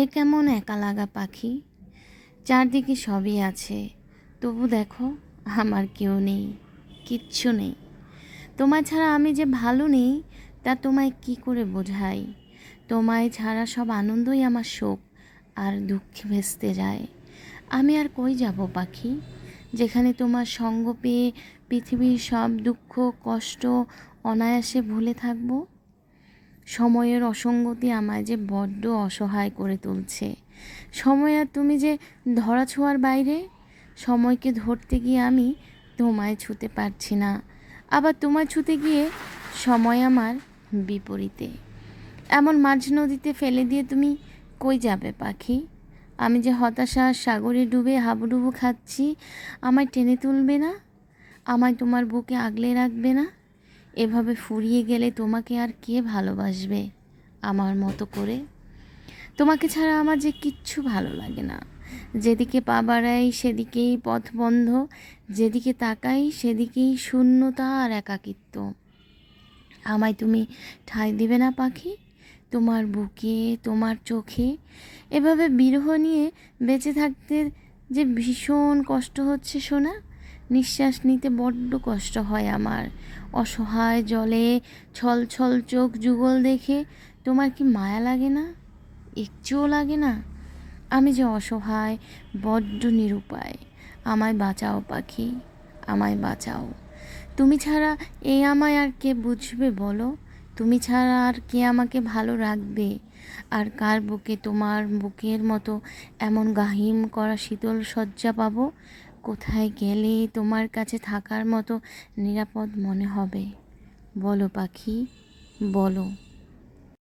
এ কেমন একা লাগা পাখি, চারদিকে সবই আছে, তবু দেখো আমার কেউ নেই, কিচ্ছু নেই। তোমায় ছাড়া আমি যে ভালো নেই তা তোমায় কি করে বোঝাই। তোমায় ছাড়া সব আনন্দই আমার শোক আর দুঃখে ভেস্তে যায়। আমি আর কই যাব পাখি, যেখানে তোমার সঙ্গ পেয়ে পৃথিবীর সব দুঃখ কষ্ট অনায়াসে ভুলে থাকবো। সময়ের অসঙ্গতি আমায় যে বড্ড অসহায় করে তুলছে। সময় আর তুমি যে ধরা ছোঁয়ার বাইরে। সময়কে ধরতে গিয়ে আমি তোমায় ছুতে পারছি না, আবার তোমায় ছুতে গিয়ে সময় আমার বিপরীতে। এমন মাঝ নদীতে ফেলে দিয়ে তুমি কই যাবে পাখি? আমি যে হতাশার সাগরে ডুবে হাবুডুবু খাচ্ছি, আমায় টেনে তুলবে না? আমায় তোমার বুকে আগলে রাখবে না? এভাবে ফুরিয়ে গেলে তোমাকে আর কে ভালোবাসবে আমার মতো করে? তোমাকে ছাড়া আমার যে কিচ্ছু ভালো লাগে না। যেদিকে পা বাড়াই সেদিকেই পথ বন্ধ, যেদিকে তাকাই সেদিকেই শূন্যতা আর একাকিত্ব। আমায় তুমি ঠাঁই দিবে না পাখি? তোমার বুকে, তোমার চোখে। এভাবে বিরহ নিয়ে বেঁচে থাকতে যে ভীষণ কষ্ট হচ্ছে সোনা। নিঃশ্বাস নিতে বড্ড কষ্ট হয় আমার। অসহায় জলে ছল ছল চোখ যুগল দেখে তোমার কি মায়া লাগে না? একটুও লাগে না? আমি যে অসহায়, বড্ড নিরুপায়। আমায় বাঁচাও পাখি, আমায় বাঁচাও। তুমি ছাড়া এই আমায় আর কে বুঝবে বলো? তুমি ছাড়া আর কে আমাকে ভালো রাখবে? আর কার বুকে তোমার বুকের মতো এমন গাহিম করা শীতল শয্যা পাবো? কোথায় গেলে তোমার কাছে থাকার মতো নিরাপদ মনে হবে? বলো পাখি, বলো।